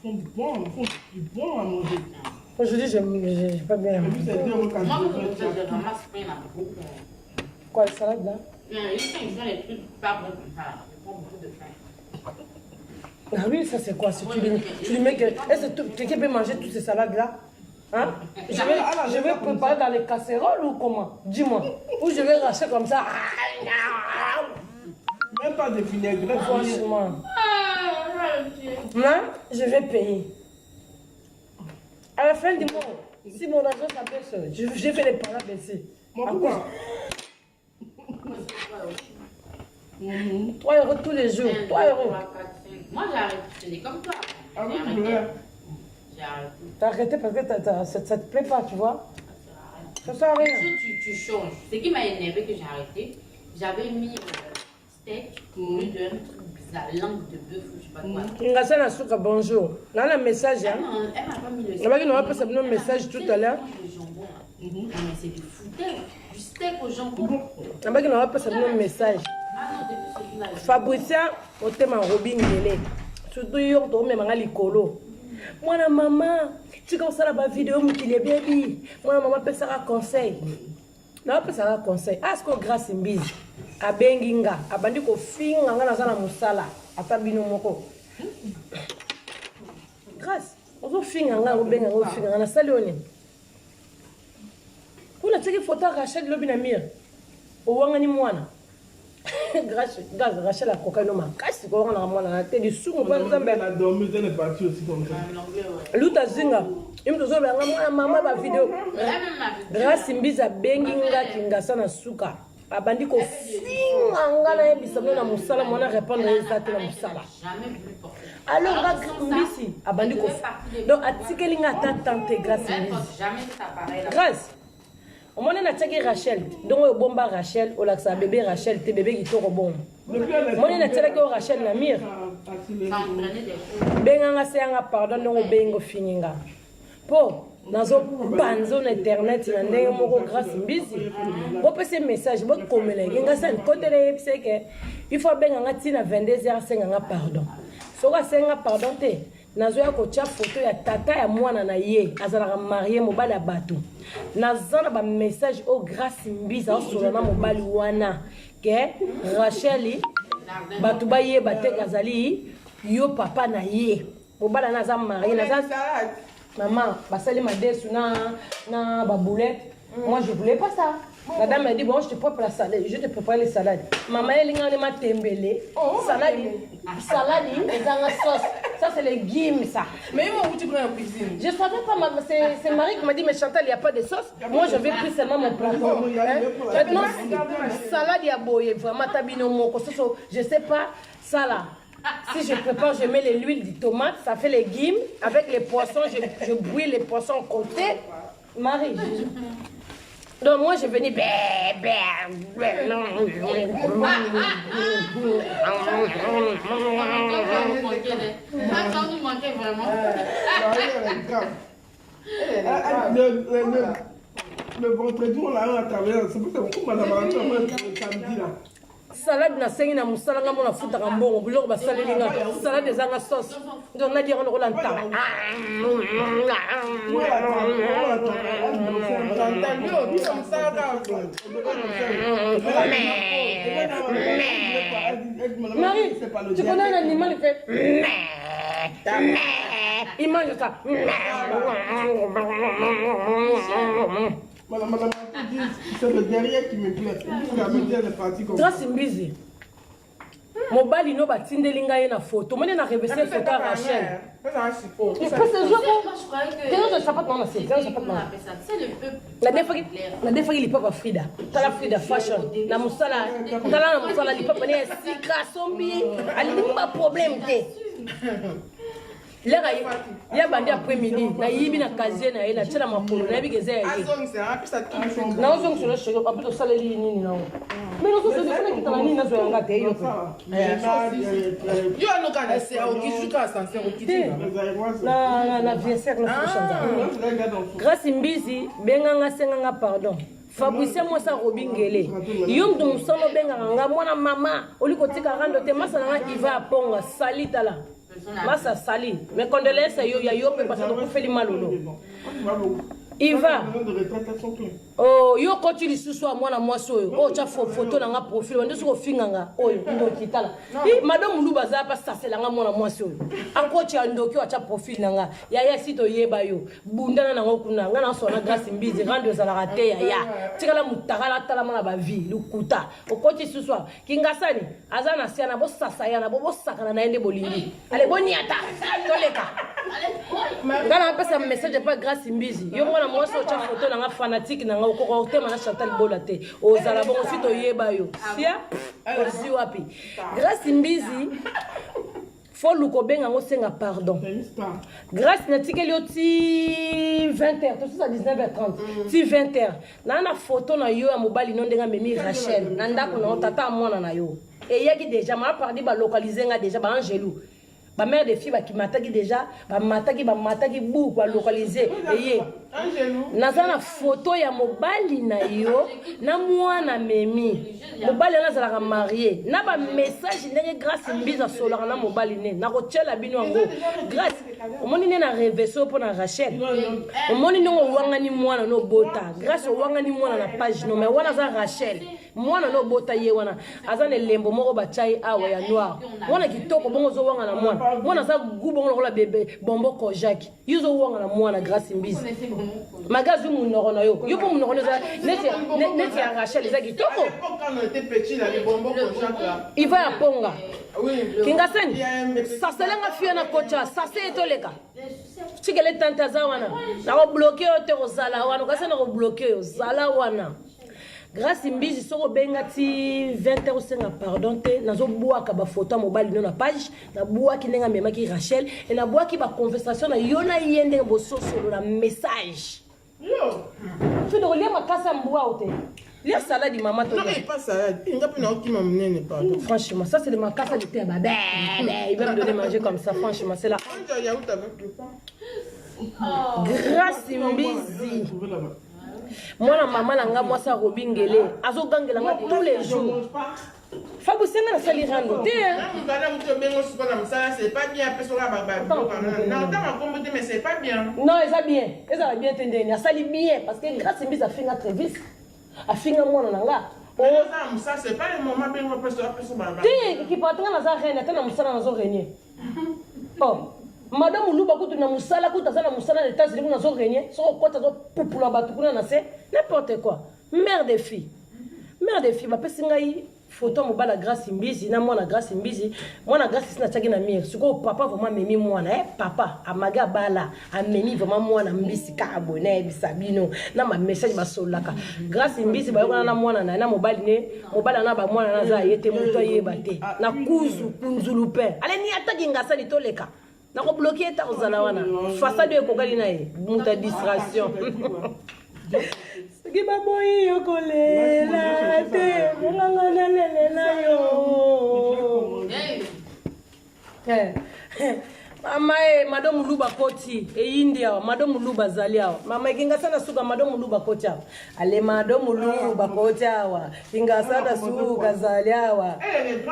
Ils sont bons, ils sont bons à manger. Aujourd'hui, j'ai pas bien. Moi, je ramasse plein là. Quoi, la salade là? Ils font les trucs pas bons comme ça. Ils font beaucoup de pain. Ah oui, ça c'est quoi? Si tu lui mets que. Est-ce que quelqu'un peut manger toutes ces salades là? Hein? Je vais préparer dans les casseroles ou comment? Dis-moi. Ou je vais racher comme ça. Même pas de vinaigrette. Franchement. Là, je vais payer. À la fin du mois, si mon argent s'appelle, j'ai fait les parades ici. Pourquoi? 3 € tous les jours. 3 €. Moi, j'ai arrêté. C'est comme toi. Ah oui, tu veux. J'ai arrêté. T'as arrêté parce que ça te plaît pas, tu vois? Ça sert à rien. Tu changes. Ce qui m'a énervé que j'ai arrêté, j'avais mis steak au lieu d'un truc bizarre, langue de bœuf ou je sais pas quoi. Ngasana Souka, bonjour. Là, le message, hein? Elle m'a pas mis le steak. Là-bas, on va passer un message tout à l'heure. Mais c'est du foutage. Du steak au jambon. Là-bas, on va passer un message. Ah non, depuis celui-là. Fabricia, au thème en Robin Lélé. Surtout, il y a un likolo. Moi, la maman, tu comme ça la vidéo, il est bien dit. Moi, la maman peut ça un conseil. Non, peut ça un conseil. Est-ce que grâce à Mbiz, à Benginga, à Bandi ko finga ngana zana musala, à Tabino Moko. Grâce, on va finga ngana benga on finga ngana saloni. Pour la tiki photo Rachel Lobinamir. Au wangani mwana. Grâce, Rachel a cocaïne ma casse ko ngana mwana na te di sou ko nzambe. La dormeuse elle est partie aussi comme ça. Luta zinga. Imdo zo banga mwana mama ba vidéo. Grâce Mbiza Benginga kingasana suka. Abandi ko finga ngana yebisa na musala mwana répondre ezate na musala. Jamais voulu porter. Alors Mbisi abandi ko donc atikelinga ta tante Grâce Mbisi. Jamais cet appareil là. Grâce. On m'a dit Rachel, donc au bomba Rachel, au lac sa bébé Rachel, tes bébés qui tournent bon. Moi on dit que Rachel na mire. Benga nga pardon donc bengo fininga. Po nazo banzo na internet na ndenge moko Grâce Mbisi. Bo pese message bo komela nga sa côté le c'est que il faut benga nga tina 22h senga nga pardon. Soka senga pardon te. Nazo ya kocha photo ya tata ya mwana na ye azalaka marié mobali ya bato. Nazana ba message au Grâce Mbisi au solana mobali wana ke Rachel bato ba ye bate kazali yo papa na ye mobali na za marié na za maman basali madesu na ba boulette. Moi je voulais pas ça. La dame m'a dit bon je te prépare la salade, je te prépare les salades. Maman elle a ma tembele. Salade et dans sauce. Ça c'est les légumes ça. Mais où tu prends la cuisine? Je savais pas c'est Marie qui m'a dit mais Chantal il n'y a pas de sauce. Moi je vais pris seulement mon plateau. Maintenant salade il y a boye vraiment tabino moko. Je sais pas ça là. Si je prépare, je mets l'huile de tomate, ça fait les légumes. Avec les poissons, je bouille les poissons côté. Marie, donc moi je venais le vendredi on a travaillé, c'est pour ça que madame a samedi là. Salade na sengi na musala nga mona futa ka mbongo biloko basaleli nga salade ezanga sauce donc na dire on lanta Marie, tu connais un animal qui fait il mange ça. Madame, c'est le derrière qui me plaît. Grâce Mbisi. Mobali no batindeli ngai na photo. Mone na revêtir photo à Rachel. Mais parce que je croyais que je sais pas comment c'est. C'est le peuple. La défaut il papa Frida. Tala Frida fashion. Na musala li papa ne sika sombi. Ali pas problème té. Là, il y a bandi après-midi. Na yibi na kazie na ina tshela makolo na bigeze ya ye. Na ozong sur le chego pa plutôt saleli nini na. Mais non, c'est ça qui t'a mis na zo yanga te yo. Yo no kana se au kishuka ascenseur au kiti. Na viesek na kushanga. Grâce Mbisi benga nga senga nga pardon. Fabricia moi ça robingele. Yom do musolo benga nga mwana mama oli kotika rando te masana nga iva ponga salita la. Massa sali. Mais condoléances yo ya yo parce que fait le malolo. Il va. Oh, yo continue ce soir moi na moi so. Oh, tu as photo na nga profil, on so finganga. Oh, ndo kitala. Madame Luba za pas ça c'est la nga moi na moi so. Encore tu as ndoki tu as profil na nga. Ya sito yeba yo. Bundana na ngokuna nga na so na grâce mbizi rando za la raté ya. Tikala mutakala tala mana ba vie, lukuta. O continue ce soir. Kingasani, azana siana bo sasa yana bo sakana na ende bolingi. Allez boniata. Toleka. Ngana pesa message pas grâce mbizi. Yo moi moi so cha photo na fanatique na nga ko te mana Chantal Bolate o zala bon sito yeba yo sia ozi wapi grâce mbizi faut luko benga ngo senga pardon grâce na tikeli oti 20h tout ça 19h30 ti 20h na photo na yo ya mobali no ndenga memi Rachel na ndako na tata mwana na yo et yaki déjà ma pardi ba localiser nga déjà ba Angelou ba mère de fille ba ki mataki déjà ba mataki bou kwa localiser eye nazana photo ya mobali na yo na mwana memi mobali na zala marié na ba message ndenge grâce mbiza sola na mobali ne na ko tshela bino ngo grâce omoni ne na reverso pour na Rachel omoni ngo wangani mwana no bota grâce wangani mwana na page no mais wana za Rachel mwana no bota ye wana azana lembo moko ba chai awa ya noir wana kitoko bongo zo wanga na mwana za gubo ngo la bébé bombo ko Jacques yuzo wanga na mwana grâce mbiza magazu munoro na yo yo po munoro za neti ya Rachel za kitoko Quand on était petit là les bonbons ko Jacques là il va à Ponga oui Kingasani ça c'est la fille na kocha ça c'est etoleka chikele tante za wana na ko bloquer te ozala wana ka sana ko bloquer ozala wana grâce mbizi soko benga ti 20h osenga pardon te nazo bwaka ba photo mobile no na page na bwaki ndenga mema ki Rachel et na bwaki ba conversation na yona yende bo sosolo na message yo tu dois lire ma kasa mbwa ote lire salade maman to non mais pas salade il n'a pas na okima mnene pardon franchement ça c'est de ma kasa de thé bah il va me donner manger comme ça franchement c'est là on yaourt avec le pain grâce mbizi moi na maman nanga moi ça robingele azo gangela nga tous les jours Fabu senga na sali rando te ngana muto bengo suka na musala c'est pas bien après sola baba non ta ma combo mais c'est pas bien non ça bien tendeni a sali bien parce que grâce mbizi a finga très vite a finga mwana nanga ça c'est pas le moment bengo après sola baba te ki patanga na za reine tena musala na zo renier oh madame Luba kutu na musala kutu za na musala na États-Unis kuna zo renier so kota zo pupula batu kuna na se n'importe quoi mère de fille ba pesingai photo mobala grâce mbizi na mwana grâce mbizi mwana grâce sina tagi na mire siko papa vraiment memi mwana papa amaga bala ameni vraiment mwana mbisi ka abonné bisabino na ma message basolaka grâce mbizi ba yokana na mwana na mobali ne mobala na ba mwana na za yete muto yeba te na kuzu kunzulupe ale ni ataki ngasa ni toleka na ko bloquer ta ozala wana façade e kokali na e muta distraction Qui va boire coller la terre, Mama madame Luba Koti e India madame Luba zalia mama kinga sana suka madame Luba Koti ale madame Luba Koti awa kinga sana suka zalia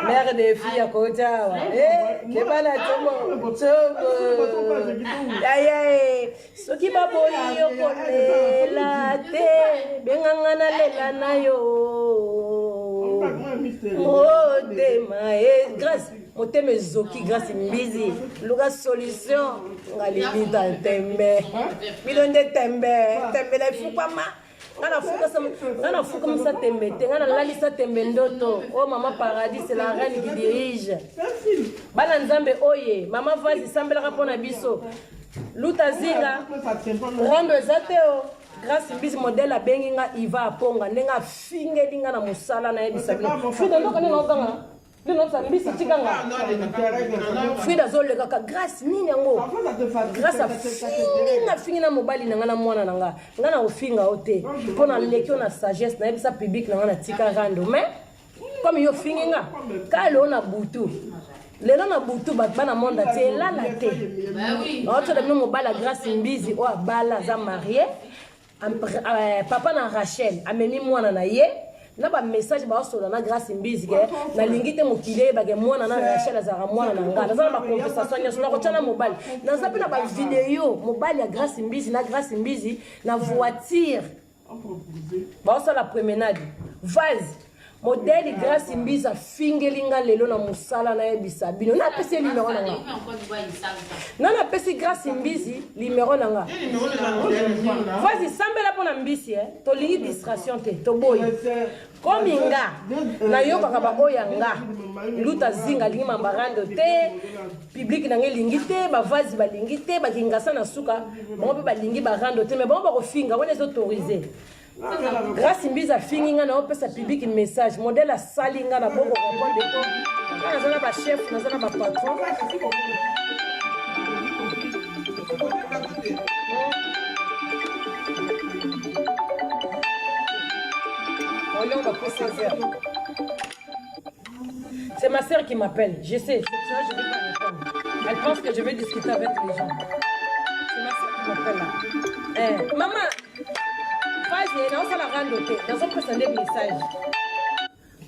mère de fille Koti awa ke bana tomo ya soki baboli yokolela te bengangana lela nayo motema grâce motema zoki grâce mbizi luka solution ngalibita tembe bilonde tembe la fukama ngana fuka msa tembe te ngana lalisa tembe ndoto oh mama paradis c'est la reine qui dirige bana nzambe oye mama vasi sambela pona biso luta zinga rando zateo grâce mbizi modèle a bengi nga iva aponga ndenga finge dinga na musala na yebisa bino fuda ndoka ndenga okanga ndenga sa mbisi tikanga fuda zoleka ka grâce nini yango grâce a fingi na mobali na nga na mwana na nga nga na ofinga ote pona lekio na sagesse na yebisa public na nga na tika rando mais comme yo fingi nga ka lo na butu lelo na butu bana monde te la te autre de mobala grâce mbizi o abala za marié papa na Rachel amemi mwana na ye na ba message ba solo na grâce mbizi ke na lingite mokile ba ke mwana na Rachel azara mwana na nga na ba conversation nyoso na ko tana mobile na zapi na ba vidéo mobile ya grâce mbizi na voiture ba sala promenade vase modèle grâce mbizi fingelinga lelo na musala na yebisa bino na pesi numéro na nga na pesi grâce mbizi numéro na nga vase sambela pona mbisi to lingi distraction te to boy comme nga na yoka ba oya nga luta zinga lingi mambarando te public na nge lingi te ba vase ba lingi te ba kingasa na suka bon pe ba lingi ba rando te mais bon ba ko finga on est autorisé grâce mbiza finginga na opesa public message modèle a salinga na boko répondre ko na zana ba chef na zana ba patron c'est ma sœur qui m'appelle je sais c'est ça je vais pas répondre elle pense que je vais discuter avec les gens c'est ma sœur qui m'appelle là maman vas-y na osala rando te nazopesa nde message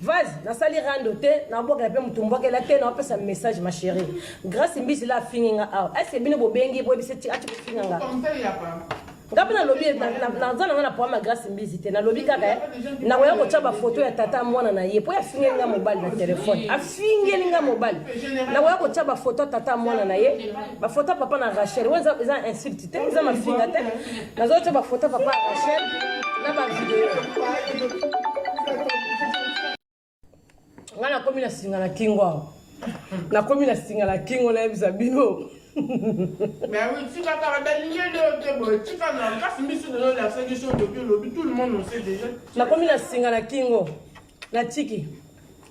vas-y nasali rando te nabokela mpe motu mbokela te naopesa message ma chérie grâce mbisi la afinginga awa ese bino bobengi boyebisi ati kofinganga ngapi nalobi naza nanga na poama grâce mbisi te nalobi kaka nakoya kotya bafoto ya tata mwana na ye po afingelinga mobali na telefone afingelinga mobali nakoya kotya bafoto ya tata mwana na ye bafoto ya papa na Rachel we eza insulte te eza mafinga te nazotya bafoto ya papa ya Rachel na bavideo nga nakomi na singa na kingo awa nakomi na singa na kingo nayebisa bino mais oui, tu vas faire des lignes de tu vas dans la mission de la sélection depuis lobby, tout le monde le sait déjà. La commune a singa na kingo, na tiki.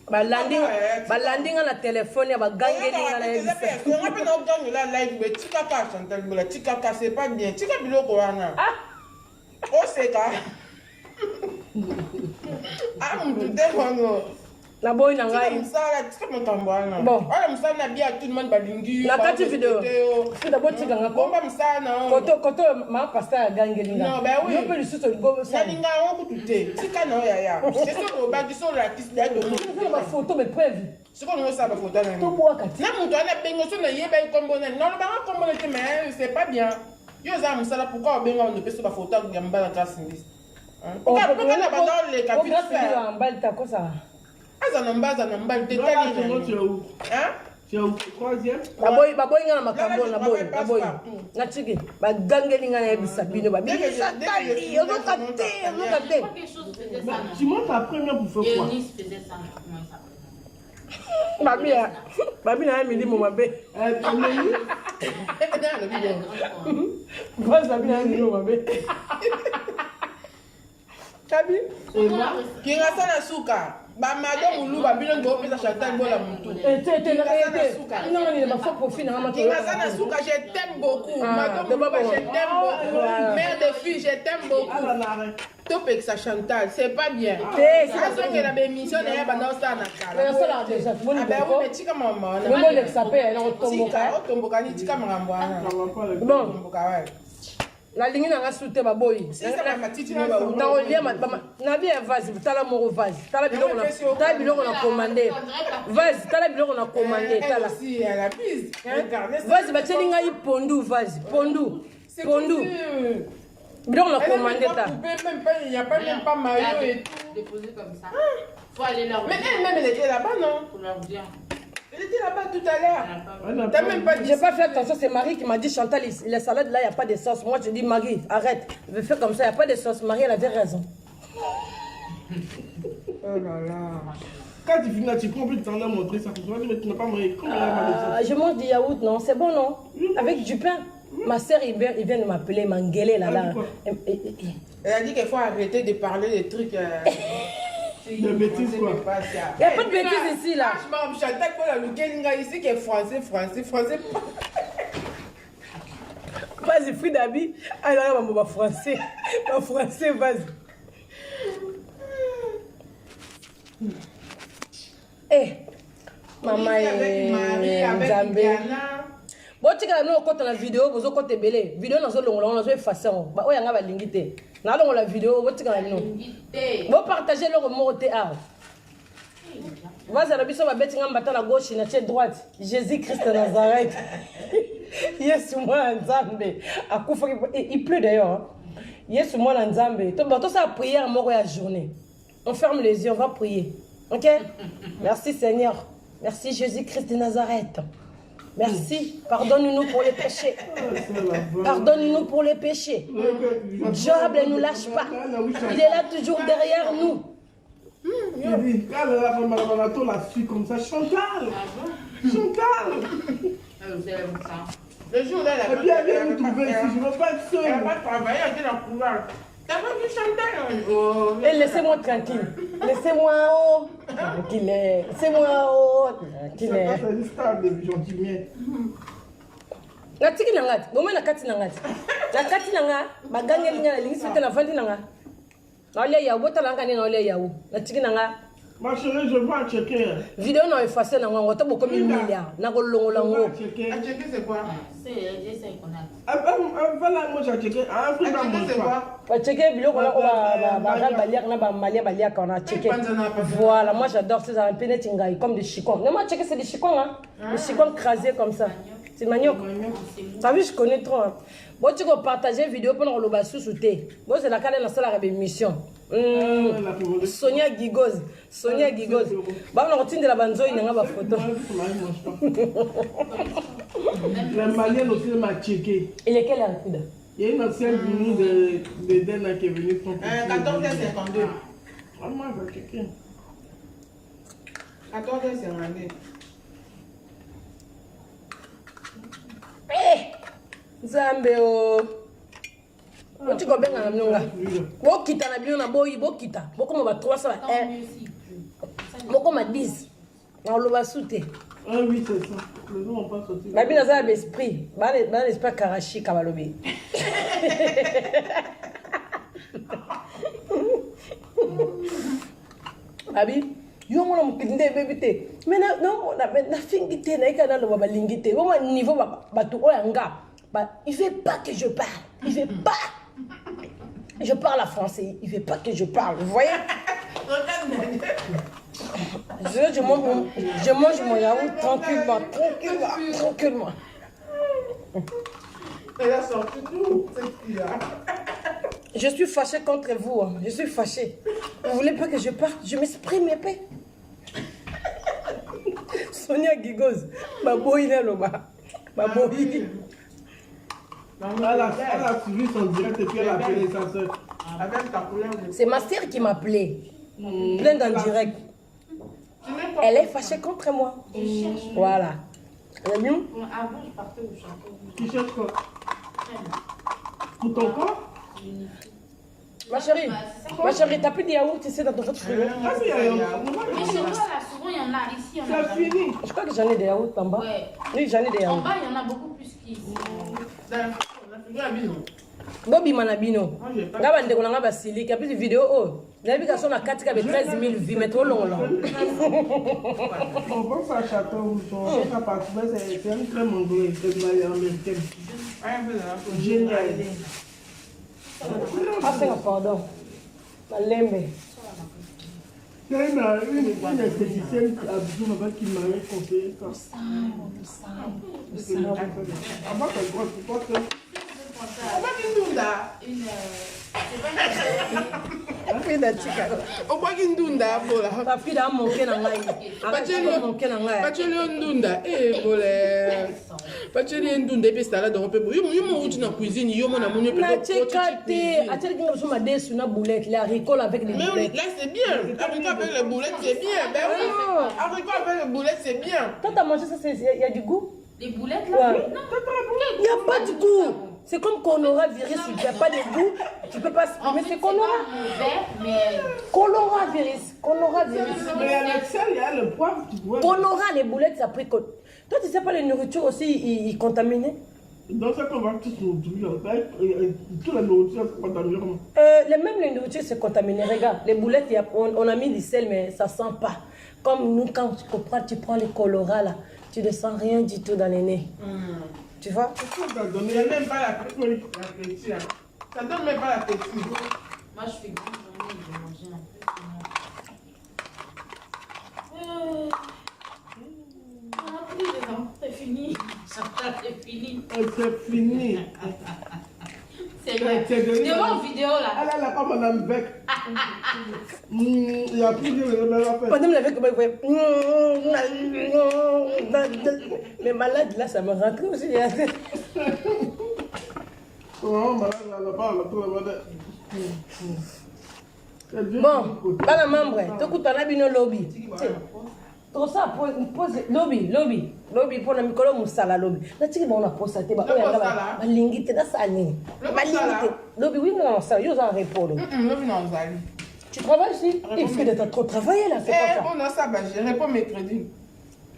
Balandinga na téléphone ya bagangelinga na yebisa. On appelle nos gangs là live mais tika pas chanter la tika c'est pas bien. Tika biloko wana. Ah. Oh c'est ça. Ah mon Dieu wango. La boy na ngai. Bon. Ala msana bia tout le monde balingi. Na kati video. C'est d'abord tika ngako. Bomba msana. Koto ma pasteur gangelinga. Non ben oui. Yo pe lisuso ligo sa. Nalinga on kututé. Tika na ya. C'est ça ko ba kiso la kisi da do. C'est ma photo mais preuve. C'est qu'on nous ça ba photo na. To boa kati. Na muto ana bengo so na yeba kombo na. Non ba kombo na te mais c'est pas bien. Yo za msala pourquoi bengo on ne peut pas photo ya mbala grâce mbisi. Pourquoi na ba dans les capitales faire. Mbali ta kosa. Azana mbaza na mbali détaillé. Hein? Tu es au troisième? Baboy nga na makambo na baboy. Na tiki bagangelinga na yebisa bino ba bino satali okate. Tu montes la première pour faire quoi? Eunice faisait ça. Comment il s'appelle? Babi na mili mo mabe. Babi na mili mo mabe. Kabi? Kinga sana suka. Ba madame Mulu ba bino ngo pesa Chantal bola mutu. Non, il m'a fait profil na ma. Kinga sana suka, je t'aime beaucoup. Madame Mulu, je t'aime beaucoup. Mère de fille, je t'aime beaucoup. Top avec sa Chantal, c'est pas bien. C'est ça que la émission est ba na ça na kala. Mais ça là déjà. Ah ben oui, mais tika maman. Mais moi l'ex appelle na tomboka. Tomboka ni tika mambo ana. Bon. Tomboka ouais. La ligne na sute baboy. Ça matiti na ba. Na olia na bien vase, tala moro vase. Tala biloko na commander. Vase, tala biloko na commander tala. Si à la bise. Vase ba tselinga yi pondu vase, pondu. Pondu. Biloko na commander ta. Il n'y a pas même pas maillot et tout. Déposer comme ça. Faut aller leur Mais elle-même elle était là-bas non? Faut leur dire. Elle était là-bas tout à l'heure. T'as même pas dit. J'ai pas fait attention, c'est Marie qui m'a dit Chantal, les salades là, il n'y a pas de sauce. Moi je dis Marie, arrête, je vais faire comme ça, il n'y a pas de sauce. Marie, elle avait raison. Oh là là. Quand tu finis là, tu comprends, tu t'en as montré ça. Tu n'as pas mangé. Je mange du yaourt, non? C'est bon, non? Avec du pain. Ma soeur, il vient de m'appeler, m'engueuler là. Elle a dit qu'il faut arrêter de parler des trucs. De bêtises quoi. Il n'y a pas de bêtises ici là. Franchement, Chantal, pour la Lukelinga ici qui est français. Vas-y, fruit d'habit. Alors, on va français. En français, vas-y. Eh, maman et Zambé. Bon, botika no kota na vidéo bozo kota belé vidéo nazo longola nazo effacer ba oya nga ba lingité na longola vidéo botika na bino bo partager le remonte ah vas-y la biso ba betinga mbata na gauche na tête droite Jésus-Christ de Nazareth Yesu moi nzambe akufa il pleut d'ailleurs Yesu moi nzambe to ça prière moko ya journée on ferme les yeux on va prier OK merci Seigneur merci Jésus-Christ de Nazareth. Merci, pardonne-nous pour les péchés. Pardonne-nous pour les péchés. Job ne nous lâche pas. Il est là toujours derrière nous. Quand la suit comme ça, Chantal. Le jour là, et puis elle vient nous trouver ici, je ne veux pas être seule. Elle va travailler avec la couleur. T'as pas vu Chantal? Et laissez-moi tranquille. Laissez-moi en haut. Tranquille. Laissez-moi en haut. Tranquille. C'est une star de gentil. La tiki nangat. Bon, la kati nangat. La kati nangat. Bagangé l'ingé l'ingé c'était la fin de nangat. Allez ya, bota l'angane na allez ya ou. La tiki nangat. Ma chérie, je vais checker. Vidéo n'a effacé nangat. On t'a beaucoup mis milliards. N'a pas long lango. Checker. À checker c'est quoi? C'est G5 qu'on a. Voilà, moi j'ai checké. À checker c'est quoi? On va checker vidéo qu'on a balière na ba malia balière qu'on a checké. Voilà, moi j'adore ces arpènes tingai comme des chicons. Non, moi checker c'est des chicons hein. Des chicons crasés comme ça. C'est manioc. T'as vu, je connais trop. Hein. Bon, tu peux partager une vidéo pour le bas sous-souté. Bon, c'est la cadre de la salle à émission. Sonia Gigoz. Sonia Gigoz. Bon, on retient de la banzo, il n'y a pas de photo. La malienne aussi m'a checké. Il est quelle heure? Il y a une ancienne venue de Dena qui est venue pour 14h52. Ah, moi, je vais checker. 14h52. Nzambe o. Tu ko benga na mnonga. Bo kita na bino na boyi bo kita. Boko mo ba 300 boko ma 10. Na lo ba souté. Ah oui, c'est ça. Le jour on passe sortir. Ba bino za l'esprit. Ba l'esprit karachi kabalobi. Abi yo mona mukinde bebite. Mais non na fingité na ikana lo ba lingité. Bo ma niveau ba tu oyanga. Il ne veut pas que je parle. Il ne veut pas. Je parle à français. Il ne veut pas que je parle. Vous voyez? Je mange mon yaourt tranquillement. Elle a sorti tout. Je suis fâchée contre vous. Hein. Je suis fâchée. Vous ne voulez pas que je parte? Je m'exprime épais. Sonia Gigoz. Baboui Loba. Baboui. Elle a suivi son direct et puis elle a appelé sa soeur. C'est ma sœur qui m'appelait. Pleine en direct. Elle est fâchée contre moi. Voilà. Avant, je partais au château. Tu cherches quoi? Pour ton corps? Ma chérie, t'as plus de yaourt ici dans ton fruit. Ah, mais il y a Mais chez toi, là, souvent, il y en a. Ici, on a. c'est fini. Je crois que j'en ai des yaourts en bas. Ouais. Oui, j'en ai des En yaourts. bas, il y en a beaucoup plus qu'ici. Bobi Manabino. Ngaba ndeko na ngaba silika puis vidéo oh. Nabi ka sona katika be 13 000 vues mais trop long là. On pense à Château, ça passe, c'est un très mongolais, c'est de manière américaine. Génial. Ah c'est pardon. Malembe. Il y a une esthéticienne qui m'avait conseillé ça. Avant qu'elle croise, tu crois que... On va dire Ndunda. On va dire Ndunda. Ta fille a manqué dans ngai. Arrête manqué dans ngai. Pacheli Ndunda. Eh bolé. Pacheli Ndunda pe stala do pe. Yo mo uti na cuisine, yo mo na munyo pe. Na chekate, ateli kinga so ma desu na boulette, la ricole avec les boulettes. Mais là c'est bien. Haricot avec les boulettes, c'est bien. Ben oui. Haricot avec les boulettes, c'est bien. Quand t'as mangé ça, il y a du goût? Les boulettes là? Ouais. Il n'y a pas de goût. C'est comme coronavirus, il n'y a pas de goût, tu peux pas... Mais c'est coronavirus. Mais avec ça, il y a le poivre, tu vois. Conora, les boulettes, ça précote. Toi, tu sais pas, les nourritures aussi, ils contaminent? Dans ça qu'on va tous nous nourrir, toute la nourriture c'est contaminé. Même les nourritures, c'est contaminé. Regarde, les boulettes, on a mis du sel, mais ça sent pas. Comme nous, quand tu prends les coloras, là, tu ne sens rien du tout dans les nez. Tu vois? Il n'y a même pas la petite. Ça donne même pas la petite. Moi, je fais grande journée, je vais manger un peu. C'est fini. C'est fini. C'est fini. C'est vrai. Tu vois en vidéo là. Ah là là, comme Madame Beck. Il y a plus de même affaire. Madame la comment mais malade là, ça me rentre aussi. Oh, malade, elle parle, tout le monde. Bon, bana membre, tokutana bino lobby. To ça pose lobby pour na mikolo musala lobby. Na tiki ba na posa te ba oya ngaba balingi te da sani. Balingi te. Lobby oui non ça, yo za repos. Lobby non zali. Tu travailles ici? Il faut d'être trop travaillé là, c'est pas ça. On a ça, bah, je réponds mercredi.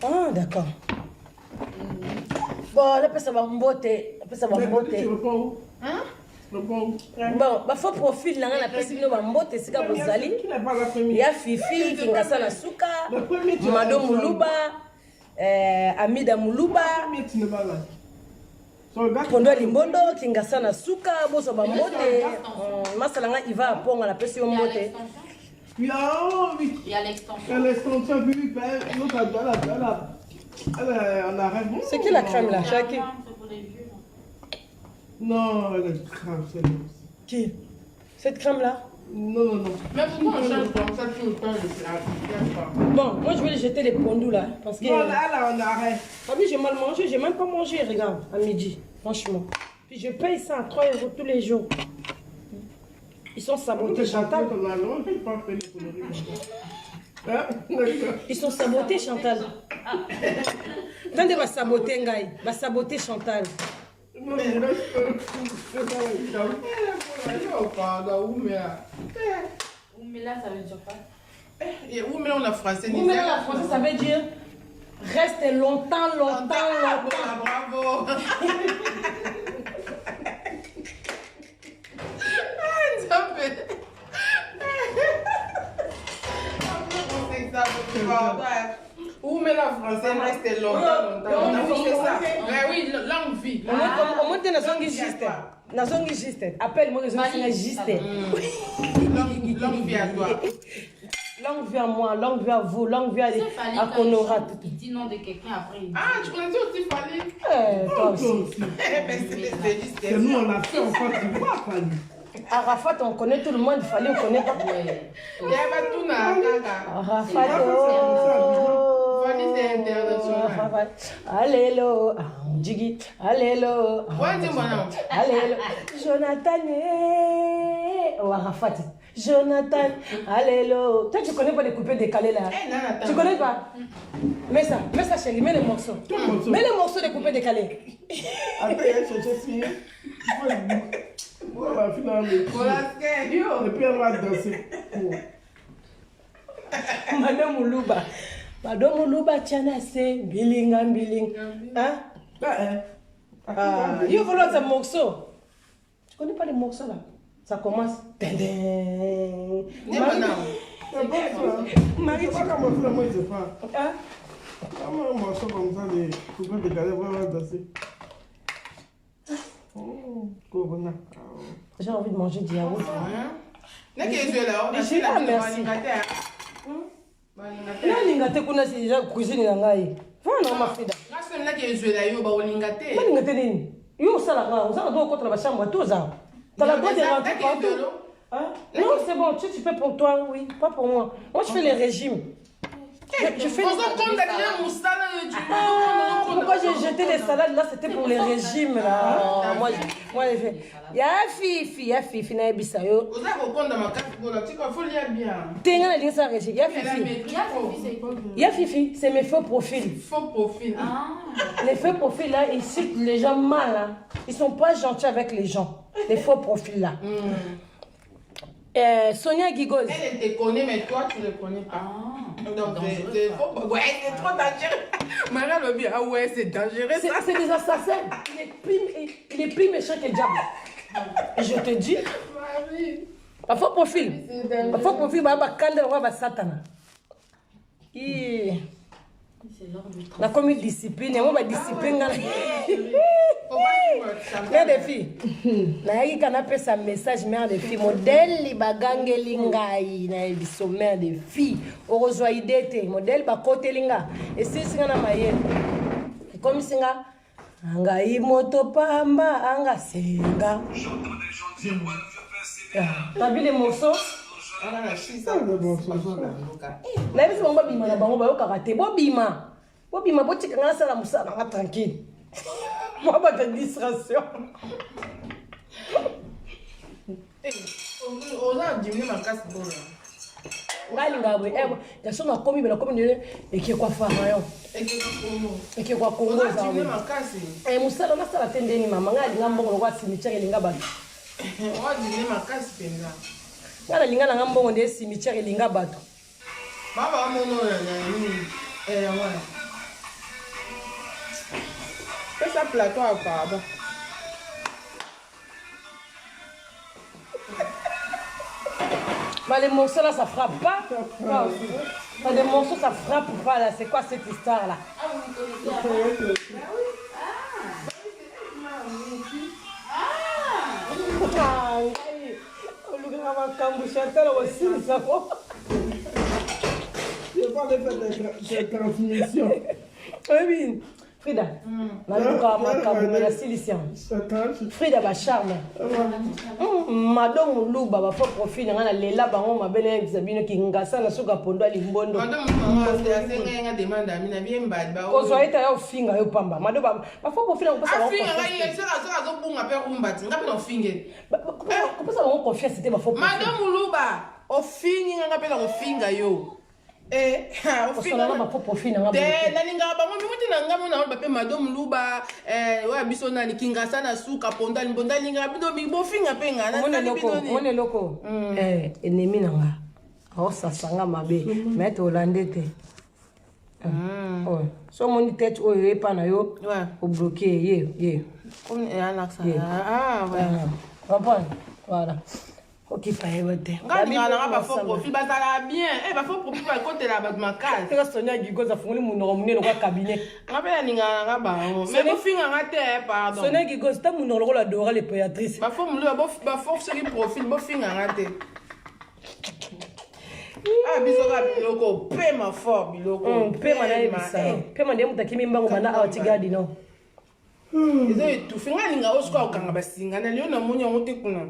Ah d'accord. Bon, là ça va mboter, ça va mboter. Tu réponds où? Hein? Bon, bah faut profil là na pesi bino ba mbote sika bozali. Ya Fifi Kingasa na suka, Mado Muluba, Amida Muluba, Pondo Limbondo Kingasa na suka, boso ba mbote. Masalanga Iva aponga na pesi yo mbote. Il y a l'extension, puis c'est qui la crème là? Chaki? Non, elle est crème, c'est qui? Cette crème là? Non. Mais pourquoi on change comme ça tout le temps? Bon, moi je vais jeter les pondous là. Parce que. Non, là, on arrête. Ah oui, j'ai mal mangé, j'ai même pas mangé, regarde, à midi, franchement. Puis je paye ça à 3 € tous les jours. Ils sont sabotés, Chantal. Ils sont sabotés, Chantal. Tendez, va saboter, Ngaï. Va saboter, Chantal. Oumela, ça veut dire quoi? Et Oumela, on a français. Oumela, la français, ça veut dire reste longtemps. Bravo. Oumela français reste longtemps. On a fait ça. Oui, longue vie. Au moins, tu es juste. Appelle-moi que je suis juste. Longue vie à toi. Longue vie à moi, longue vie à vous, longue vie à Conora. Il dit non de quelqu'un après. Ah, tu connais aussi Fali? Toi aussi. C'est nous, on a fait en fait, tu vois, Fali. Arafat, on connaît tout le monde, Fali, on connaît pas. Arafat, Fali, c'est international. Allélo, Djigi, allélo. Allélo. Jonathan, oh Arafat. Jonathan, allélo. Toi, tu connais pas les coupés décalés là? Tu connais pas? Mets ça chérie, mets les morceaux. Mets les morceaux des coupés décalés. Attends, je suis. Voilà, finalement. Et puis elle va danser. Madame Muluba, tiana se, biling. Hein? Il faut l'autre ce morceau. Tu connais pas les morceaux là? Ça commence. Marie, tu vas comment faire, moi je sais pas. Hein? Comment un morceau comme ça, les coupés décalés, vraiment danser. Corona. J'ai envie de manger du yaourt. Merci. Nalingate kuna si déjà cuisine na ngai. Fana mafida. Nalingate nini? Yo sala do contre la chambre toza. T'as la droit de rentrer partout. Hein? Non, c'est bon, tu fais pour toi, oui, pas pour moi. Moi je fais les régimes. Je fais pourquoi j'ai jeté les salades là, c'était pour les régimes là. Moi j'ai fait. Ya Fifi na ebisa yo. Tenga na linsa régime. Ya Fifi, c'est mes faux profils. Faux profil. Les faux profils là, ils citent les gens mal hein. Ils sont pas gentils avec les gens. Les faux profils là. Sonia Guigoz. Elle te connaît, mais toi, tu ne le connais pas. Donc, c'est faux. Ouais, c'est trop dangereux. Maria le dit, ah ouais, c'est dangereux. C'est des assassins. Il est plus méchant que le diable. Et je te dis. Pas faux profil. Pas faux profil, bah, Kandel, bah, Satana. C'est l'heure du La commis discipline, et moi, ma discipline. Mère des filles, naïki canapé sa message, mère des filles, modèle li bagange lingai, na biso mère des filles, orozwa idete, modèle ba kote linga, et si singa na maye, comme singa, anga imoto pamba, anga senga. T'as vu les morceaux? Na biso bango bima na bango bayo karaté, bo bima bo tika ngana sala musala nga tranquille. Moi pas de distraction. On a diminué ma casse pour là. Ngali ngabwe ya sona komi bela komi ne eke kwa farayon. Eke kwa Congo za. Diminué ma casse. Musala na sala tendeni mama ngali ngambongo kwa cimetière linga bato. On a diminué ma casse penza. Ngala linga na ngambongo de cimetière linga bato. Baba mono voilà. Fais ça plateau à pardon. Mais les morceaux là ça frappe pas. Mais les morceaux ça frappe pas là. C'est quoi cette histoire là? C'est pas le fait de transmission. Oui. Frida, la silicienne. Frida ba charme. Madame Luba ba fo profil ngana lela bango mabele Zabino kingasa na suka pondo alimbondo. Madame c'est assez nga demande amina bien bad ba. Ko so ita yo finga yo pamba. Madame ba fo profil ngopasa ba. Finga ngai sera zo bunga pe rumbati ngapi no finge. Ko pesa ba confiance c'était ba fo profil. Madame Luba, o finga ngapi no finga yo. O finga na ba fo profil ngaba. Na linga ba mo muti na ngamo na ba pe Madame Luba wa biso na kingasa na suka ponda limbonda linga bido bi bo finga pe ngana Mone loko. Ennemi nanga. O sasanga mabe. Mais to landete. So moni tête o yepa na yo. O bloqué ye. Comme un accent. Voilà. Comprends? Voilà. Ok, pas évoqué. Ngana ba fo profil ba sala bien. Ba fo profil ba côté la ba ma case. Ka Sonia Gigo za fungoli muno munene kwa cabinet. Ngapela ninga ngaba. Mais bo finga ngate pardon. Sonia Gigo sta muno la dora les péatrices. Ba fo mulu ba fo sur profil bo finga ngate. Bisoka biloko pe ma fort biloko. Pe mana ebisa. Pe mana mutakimi mbango bana awatigadi no. Izo etufi ngalinga osiko okanga basinga na leo na munya ngote kuna.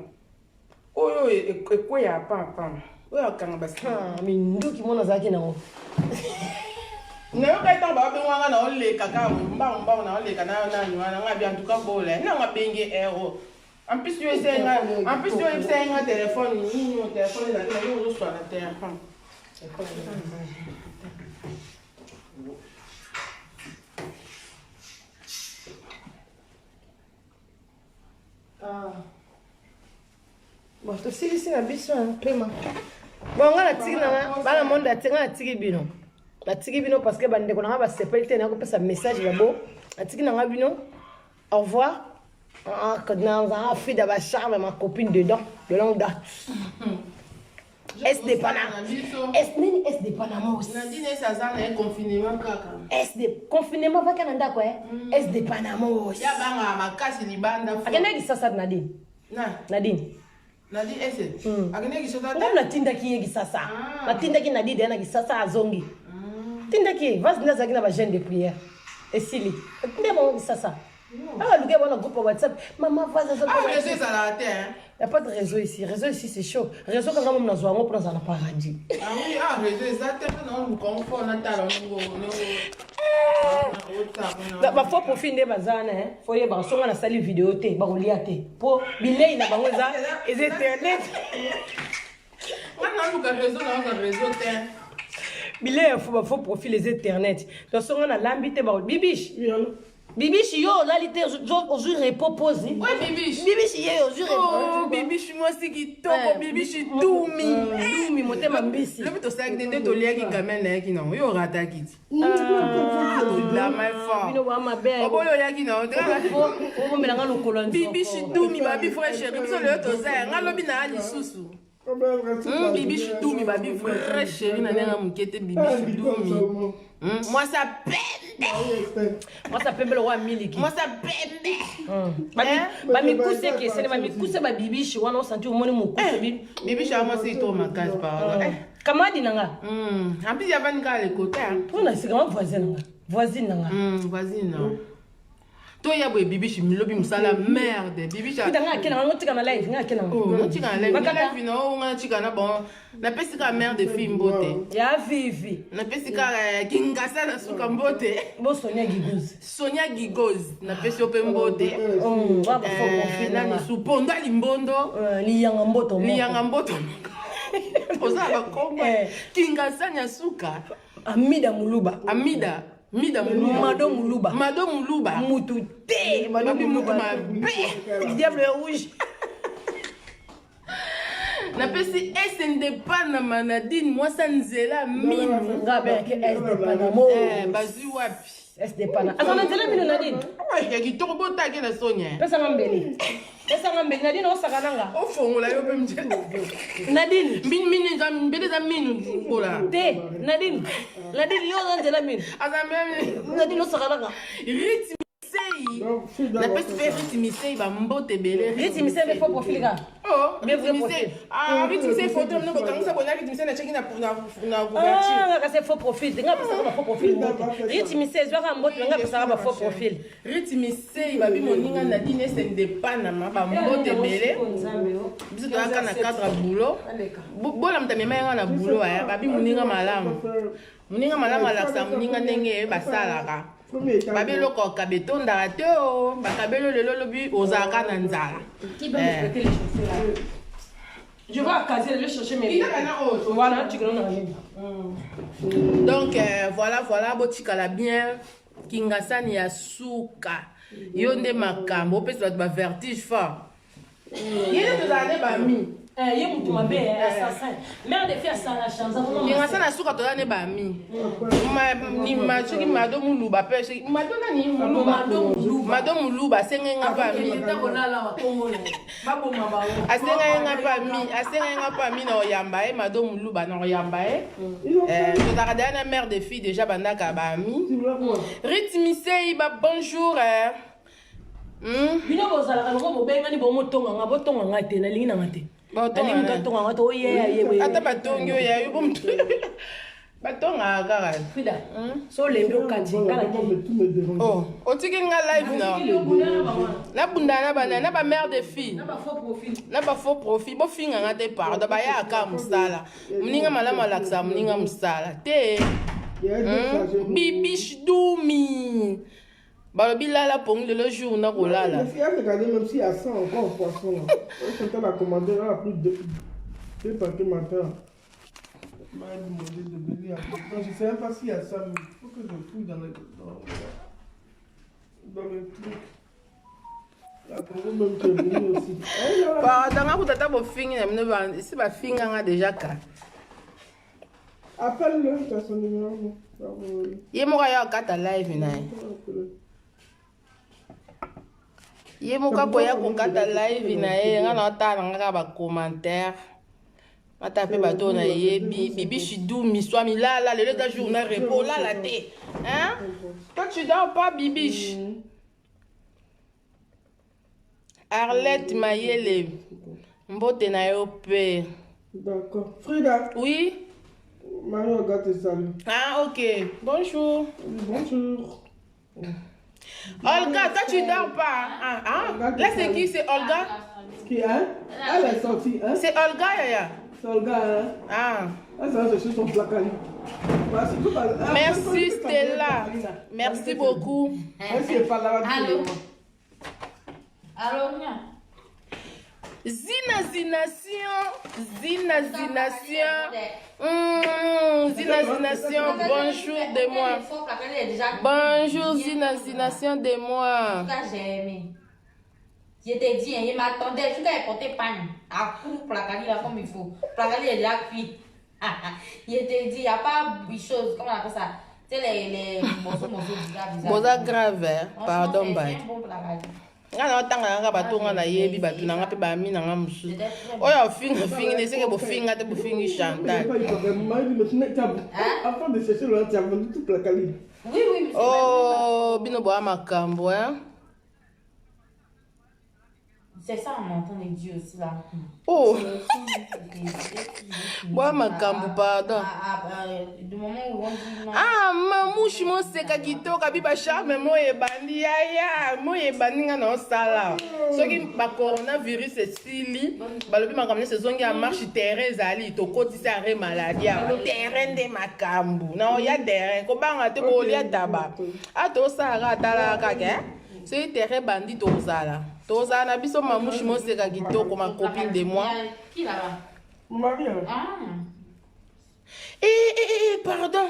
Oyo ekweya papa. Oyo okanga basinga. Minduki mona zaki nango. Na yo kaita ba bengwanga na ole kaka mbamba na ole kana na nywana ngabi antuka bole. Na ngabenge ero. En plus tu es un téléphone, ni un téléphone là, tu sur la terre. Bon, to sili sina biso un peu ma. Bon, ngala tiki na bana monde atenga tiki bino. La tiki bino parce que bande ko na ba sepelite na ko pesa message là-bas. Atiki na bino. Au revoir. Que dans un fille de ma charme, ma copine dedans, de longue date. Est de Panama. Est de Panama aussi. Nadine, ça c'est un confinement. Est de confinement, va Canada quoi? Est de Panama aussi. Ya banga ma casse libanda. Akena ki sasa Nadine. Nadine. Nadine est. Akena ki sasa. Même la tinda ki yegi sasa. La tinda ki Nadine na ki sasa azongi. Tinda ki vas ndaza ki na ba jeune de prière. Et Sili. Tinda mo sasa. Ah, le gars, on a un groupe WhatsApp. Maman, vas-y, réseau, ça l'a atteint. Il n'y a pas de réseau ici. Réseau ici, c'est chaud. Réseau, quand on a besoin, on prend dans le paradis. Ah oui, réseau, ça on nous confond, on a talent. Il faut profiter de bazar, il faut y avoir sur la salle vidéo, pour billet, il a pas ça, et Internet. On a un réseau, billet, il faut profiter les Internet. Donc, on a l'ambité, bibiche. Bibiche, yo, là, il était aujourd'hui repos posé. Ouais, Bibiche. Bibiche, yo, aujourd'hui repos. Oh, Bibiche, moi, c'est qui toko, Bibiche, doumi. Doumi, moi, t'es ma mbisi. Le but, c'est que tu as qui gamène là, qui non, yo, rata qui. La main fort. Bino, ma belle. Oh, yo, ya qui non. On me l'a le colon. Bibiche, doumi, babi, frère, chéri. Biso, le to zay. Ngalo bina ali susu. Bibi Choudoumi, babi vrai chéri, nana mukete Bibi Choudoumi. Moi ça pembe. Moi ça pembe le roi miliki. Moi ça pembe. Bami kuse ke sene bami kuse ba bibi shi wana osanti omoni mukuse bibi. Bibi shi moi c'est toi ma case par. Kamadi nanga. En plus il y avait une gars à côté. On a c'est comment voisine nanga. Voisine nanga. Voisine. Toi ya boy bibi shi milobi musala merde. Bibi shi. Ndanga kena ngo tika na live nga kena. Oh, tika na live. Live no nga tika na bon. Na pesi ka merde de fille mbote. Ya vivi. Na pesi ka kingasa na suka mbote. Bo Sonia Gigoz. Sonia Gigoz na pesi ope mbote. Baba fo confine na ni supondo limbondo. Liyanga mboto. Liyanga mboto. Oza ba komba. Kingasa nya suka. Amida Muluba. Amida Muluba. Mado Muluba. Mutu te. Mado Muluba. Le diable rouge. Na pesi SND pana manadine moi ça nzela minu. Ngabe ke SD pana mo. Bazi wapi? SD pana. Azana nzela minu nadine. Ya kitoko botake na Sonia. Pesa ngambeli. Pesa ngambeli nadine osakananga. Ofongola yo pe mje. Nadine. Mini za mbele za minu kola. Te Nadine. Nadine yo nzela minu. Azambe Nadine osakananga. Ritmi sei. Na pesi pe ritmi sei ba mbote bele. Ritmi sei fo profil ga. Oh, ritmi sei photo no botanga sa bona ritmi sei na check na couverture. Ah, c'est faux profil. Nga pesa ba faux profil. Ritmi sei zwa mbote nga pesa ba faux profil. Ritmi sei ba bi moninga na dine sende pana ma ba mbote bele. Biso to aka na cadre boulot. Bola mtamema nga na boulot ya ba bi moninga malamu. Moninga malamu alaksa moninga ndenge basalaka. Babelo ko kabetonda te o bakabelo lelo lobi ozaka na nzala. Qui va me prêter les chaussures là? Je vais à Kazi, je vais chercher mes. Voilà, tu connais la Donc voilà botikala bien kingasani ya suka. Yonde makambo pesa ba vertige fort. Yene tozane ba mi. Ye mutu mabe assassin. Mère de fille ça la chance. Kingasana suka tozane ba mi. Ni machuki mado muluba pese. Mado nani muluba. Mado muluba senga ba mi. Asenga pa mi na oyamba e mado muluba na oyamba e. Tozaka dana mère de fille déjà bandaka ba mi. Ritmi sei ba bonjour. Bino bozala ngo bobenga ni bomo tonga nga botonga nga te na lingi na ngate. Batonga nga to ye. Ata batongi ya yo bomtu. Batonga kaka. Frida. So lembi okati kala ki. Oh, otiki nga live na. Na bunda na ba mère de fille. Na ba faux profil. Na ba faux profil bo finga nga te parda ba ya aka musala. Mninga malama laksa mninga musala. Te. Bibi Choudoumi. Balobi lala pong le jour na kolala. Il faut regarder même si à 100 encore poisson là. On va commander là plus de 2 paquets matin. M'a demandé de venir. Donc je sais même pas s'il y a ça, mais il faut que je fouille dans le truc. La Congo même que venir aussi. Bah dans la route bo finga na ba si ba finga nga déjà ka. Appelle-le, tu as son numéro. Ye mo ya kata live na. Ye mo ka koya ko kata live na ye nga na ta nga ba commentaire. Mata pe ba to na ye Bibi Choudoumi swami là le gars journal repos là la té. Hein? Toi tu dors pas Bibi. Arlette Mayele. Mbote na yo pe. D'accord. Frida. Oui. Marie regarde tes salut. Ah ok. Bonjour. Bonjour. Olga, toi tu dors pas. Là c'est qui? C'est Olga? Qui hein? Elle est sortie hein? C'est Olga Yaya. C'est Olga hein? Ah. Elle s'est chercher son placard. Merci Stella. Merci beaucoup. Allô? Allô, bien. Zinazzination. Zinazzination, bonjour de moi. Bonjour Zinazzination de moi. J'ai aimé. Je t'ai dit, il m'attendait, je t'ai porté panne. À coup, placali là comme il faut. Placali est déjà cuit. Je t'ai dit, il n'y a pas de choses, comment on appelle ça? Tu sais, les morceaux bizarres. Boza grave, pardon, bye. nga na otanga nga bato nga na yebi bato na nga pe ba mi na nga musu oyo fingi ne seke bofinga te bofingi Chantal Avant de chercher le tu as vendu toute la calibre. Oui, oui, mais oh bino boa makambo hein. c'est ça, on entend les dieux aussi là. Oh boa makambo pardon. Du moment où on dit non. Ah mamouche mo seka kitoka biba charme mo ebandi yaya mo ebandi nga na osala soki ba coronavirus esili balobi makambo sezongi ya marche terrain ezali tokotisa are maladie ya terrain nde makambo na oya terrain kobanga te kolia taba atosala atalaka ke soki terrain bandi tozala na biso mamouche mo seka kitoko ma copine de moi. Qui là-bas? Mon mari, alors. Ah. Pardon.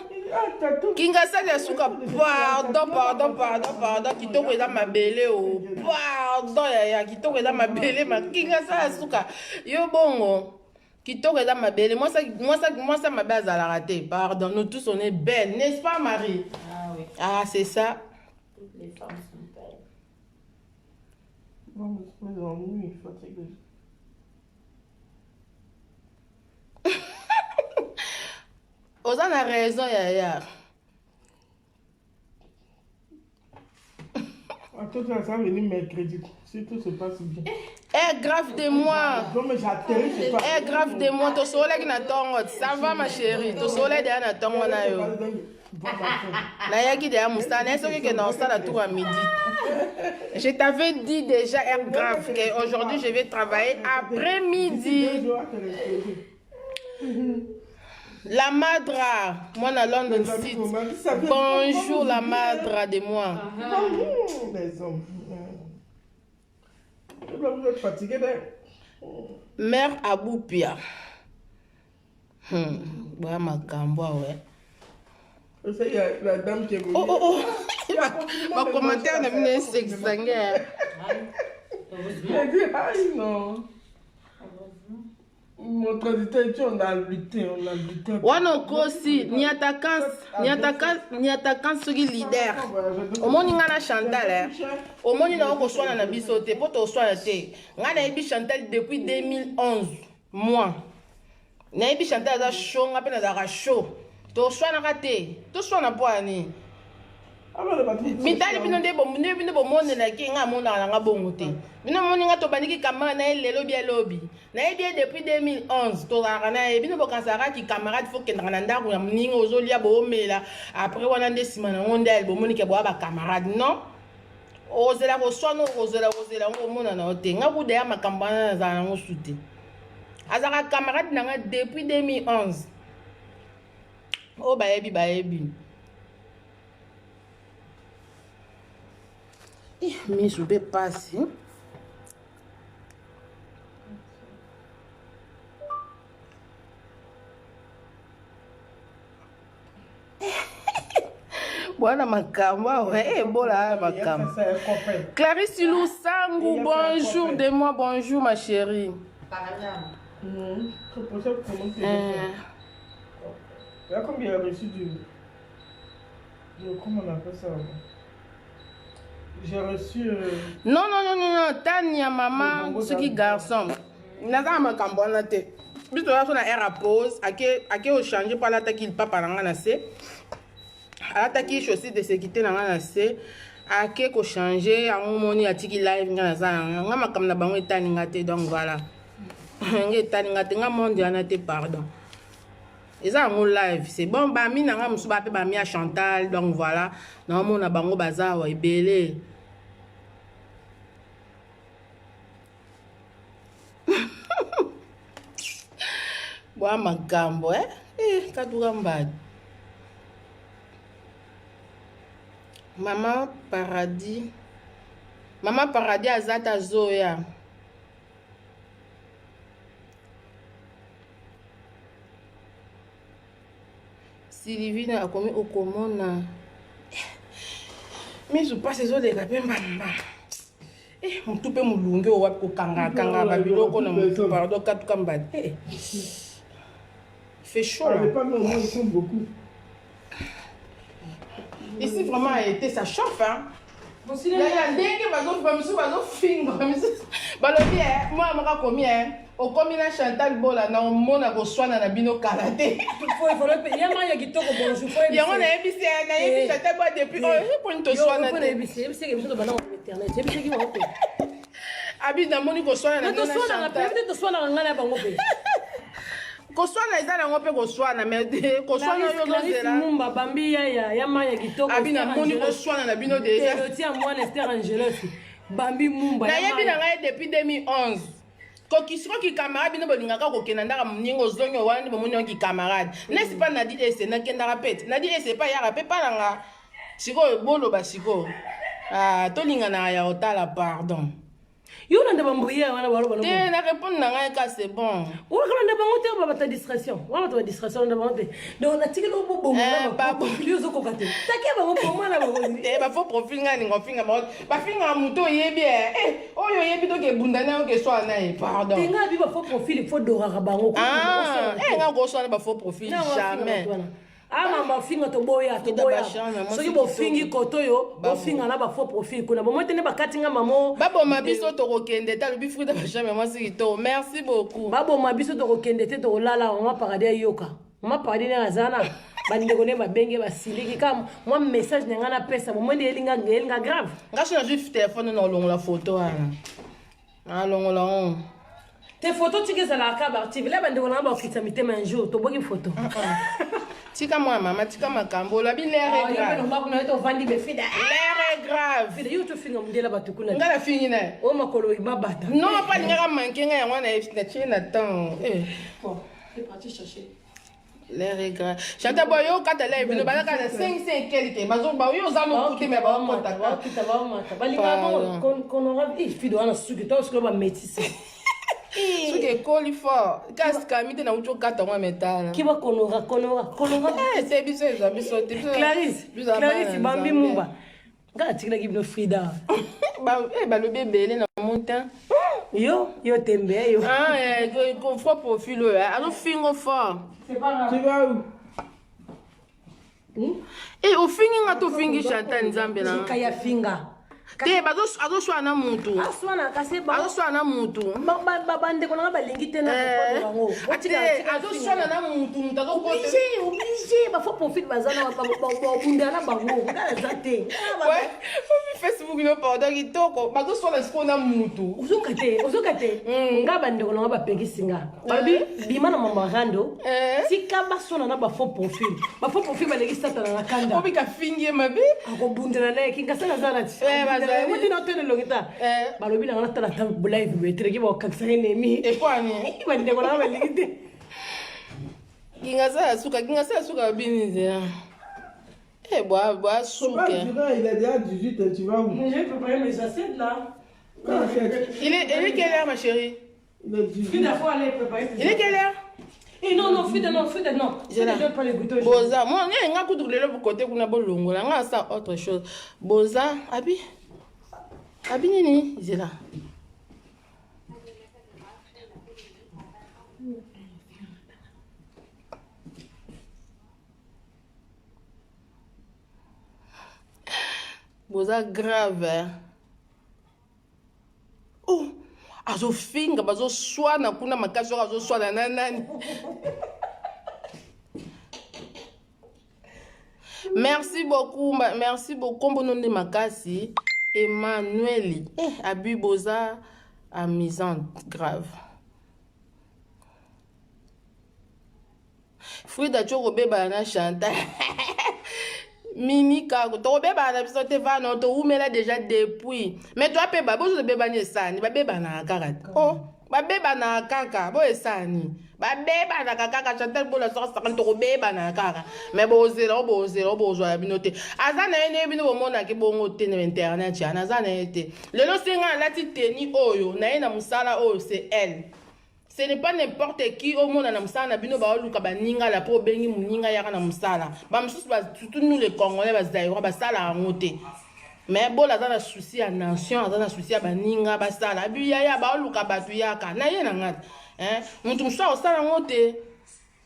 T'as tout. Kinga sali asuka pardon kitoko eza mabele o pardon ya kitoko eza mabele ma kinga sali asuka yo bongo kitoko eza mabele moi ça mabe azalaka te pardon nous tous on est belles n'est-ce pas Marie? Ah oui. Ah c'est ça. Toutes les femmes sont belles. Non, mais dans la nuit, fatigué. Oza na raison yaya. Attends, ça va venir mercredi. Si tout se passe bien. Eh, grave de moi. Non, mais j'atterris chez toi. Eh, grave de moi. To soleil na tongo. Ça va ma chérie. To soleil de na tongo na yo. Na yaki de amustana. Est-ce que dans ça la tour à midi? Je t'avais dit déjà, air grave, qu'aujourd'hui je vais travailler après-midi. La madra, moi na London City. Bonjour la madra de moi. Les hommes. Vous êtes fatigué, Mère Aboupia. Bah ma camboa, ouais. Il y a la dame qui est venue. Oh. Ma commentaire n'a pas s'exanguer. Elle a dit, aïe non. Mon traducteur, on a lutté. Wano kosi, ni attaquant sugi leader. Au monde ngana Chantal, au monde na oko swana na biso te, poto swana te. Ngana ebi Chantal depuis 2011 mois. Na ebi Chantal za show ngape na za show. To swana kate, to swana poani. Mitali bino nde bo monde na ki nga mona nga bongo te. Bino moni nga to baniki kamera na lelo bi lobi. Na ebi depuis 2011 to ra na bino bo kansara ki camarade faut que na ndako ya mninga ozolia bo mela après wana nde sima na ngonda bo moni ke bo ba camarade non. Ozela ko sono ozela ngo mona na ote nga ku de ya makambana za na ngosute. Azaka camarade na nga depuis 2011. Oh baebi. Mais je vais passer. Bwana makamba, ouais, bola makamba. Clarisse Lusangu, bonjour de moi, bonjour ma chérie. Il y a combien de reçu du... Comment on appelle ça? J'ai reçu... Non, Tania, maman, ce qui garçon. Naza makambo na te. Biso la sona era pause, ake o changer par l'attaque il papa na na se. Attaque chaussée de sécurité na na se. Ake ko changer en moni atiki live nga za nga makam na bango etani ngate donc voilà. Nga etani ngate nga monde na te pardon. Eza en live, c'est bon ba mi na nga musu ba pe ba mi a Chantal donc voilà. Na mo na bango baza wa ebele. Boa magambo kaduka mbadi. Maman Paradis azata zoya. Sylvie a commis au common. Mais je passe les autres de la pemba. Mon tout peut moulungue au wap kanga babilo qu'on a mon pardon katuka mbadi. Fait chaud là. Les femmes, ils sont beaucoup. Ici vraiment été ça chauffe hein. ya ndenge bamisu bazofinga balobi mwana moko akomi okomi na Chantal Bola na omona koswana na bino kala te yango nayebi Chantal Bola depuis mponi toswana te abi namoni koswana na bino na Chantal koswana eza nango mpe koswana mais koswana oyo ozozela mumba bambi ya maya kitoko abi namoni koswana na bino deja tia mwana Esther Angelos bambi mumba nayebi na ngai depuis 2011 kokisikoki camarade bino bolingaka kokenda ndaka moninga ozongi wana nde bomoni yoki camarade nesi mpa nadi ese nakendaka pete nadi ese mpa yaka mpe mpa nanga sikoyo boloba sikoyo tolinganaka ya otala pardon yo na ndeba mbouya wana balo balo te na répondre na ngai ka c'est bon wala kana ndeba ngote ba ta distraction wala ta distraction ndeba ngote donc na tikelo bobo ba yo zo kokate takia ba bobo mwana ba ngozi ba fo profil ngani ngofinga ba finga muto yebi oyo yebi to ke bundana yo ke so na pardon tinga bi ba fo profil fo dora bango ko nga go so na ba fo profil jamais mama finga to boya soki bofingi koto yo bofinga na ba faux profil kuna bo motene bakatinga mamo baboma biso to kokende ta lobi fruit ba jamais moi c'est to merci beaucoup baboma biso to kokende te to lala on paradis yoka on paradis na zana bandeko ne babenge basiliki kam moi message na ngana pesa bo mwende elinga grave ngaso na juste téléphone na longola photo ana longola on te photo tikeza la ka ba TV la bandeko na ba okita mitema un jour to boki photo tika moi mama tika makambo la bi l'air est grave l'air est grave fida yo to finga mundela batukuna ngala fingi na o makolo ibabata non pas ngara manquer nga yango na china temps bon c'est parti chercher l'air est grave Chantal boyo kata la bino balaka na 5 quelque bazo ba yo za no kuté mais ba konta balinga kon aura fido ana suki to ce que ba métisse suke koli fort kaska mite na ucho kata ngwa metala kiba konora c'est biso eza biso te Clarisse bambi mumba nga tikila kibno Frida ba le bébé na montant yo tembe yo ko fo profil alors fingo fort c'est pas grave Tu vas où? au fingi nga to fingi Chantal Nzambe na kaya finga te azoswana na mutu aswana kasi ba azoswana na mutu bande kona balingi te na bango azoswana na mutu obligé ba fo profit bazana ba bunda na bango ngala zate Facebook no pardon kitoko bazoswana siko na mutu uzokate nga bande kona ba pengisinga babi bima na mama rando sika basona na ba fo profil balingi sata na kanda obika fingi mabe akobundana na kinga sana zanati wati na tene longita balobi na ngata na tam live betre ki ba kakisa enemi e kwani bande kona balingi te kinga sa suka binize bois souke. Il est déjà 18, tu vas où? J'ai préparé mes assiettes là. Il est quelle heure ma chérie? Il est 18. Frida, faut aller préparer. Il est quelle heure? Et non, Frida, non. Je ne donne pas les boutons. Boza, moi, il y a un coup de l'autre côté qu'on a beau longo, là, on a ça autre chose. Boza, Abi nini, il est là. Boza grave. Oh, azo finga bazo swana kuna makazi azo swana na nani. Merci beaucoup bonne makasi Emmanuel. Abi Boza amusante grave. Frida choko beba na Chantal. Mini kago to beba na biso te vano to umela déjà depuis mais toi pe ba bozo beba ni esani ba beba na kaka ba beba na kaka bo esani ba beba na kaka Chantal bola so sa to beba na kaka mais bozela bozwa binote azana ene bino bomona ke bongo te na internet ya azana ete lelo singa lati teni oyo na ena musala oyo c'est elle. Ce n'est pas n'importe qui au monde na musala bino ba luka ba ninga la po bengi muninga yaka na musala ba mususu ba surtout nous les Congolais ba zaïro ba sala ngote mais bon la dans souci à nation dans souci à ba ninga ba sala bi ya ba luka batu yaka na ye na ngata mutu musa o sala ngote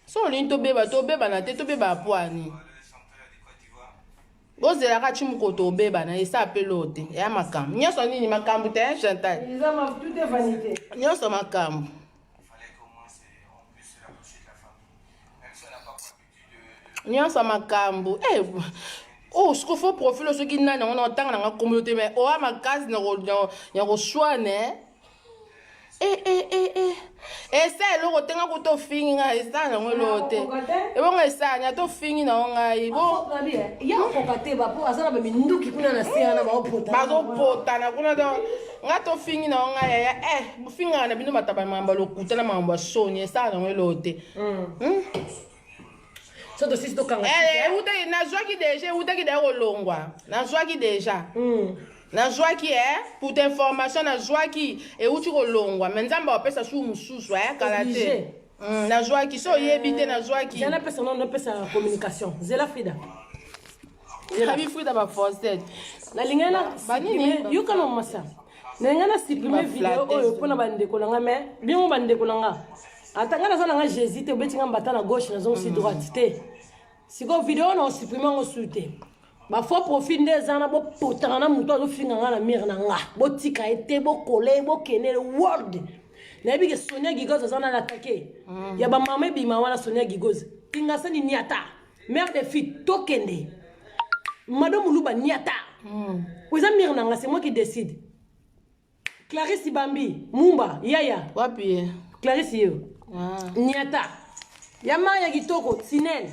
so linto beba na te to beba poani bozelaka ti mokoto obeba na esa apelo te eya makambo nyonso nini makambo te Chantal Tout est vanité. nyonso makambo nyonso makambo oh siko fo profil soki nani yango na otanga nanga communauté mais oya makasi ya koswane esa eloko tenga kuta ofingi ngai esa nango eloko te ebongo esanya tofingi nango ngai bazopotana kuna do nga tofingi nango ngai yaya bofingaka na bino bataba mambo ya lokuta na mambo ya soni esa nango eloko te nazwaki deja eutaki deja kolongwa nazwaki deja nazwaki pour information nazwaki euti kolongwa me nzambe apesa su mosusu kala te nazwaki so oyebi te nazwaki zanapesa nonopesa communication zela frida abi frida baforced nalingana yokana masa nalinga na supprime video oyo mpona bandeko nanga me bimo bandeko nanga ata nga naza nanga jésus te obetinga mbata na gauche nazongosi droite te sikoyo video na osupprime yango su te bafo profil nde eza na bopotana na moto azofinga nga na mire na nga botika ye te bokole bokendele word nayebi ke Sonia Gigoz aza na latake ya bamama ebima wana Sonia Gigoz tingasani niata mère de fille tokende mado muluba niata eza mire na nga c'est moi qui décide Clarisse Bambi Mumba yaya wapi Clarisse yo niata ya Maria Kitoko Sinel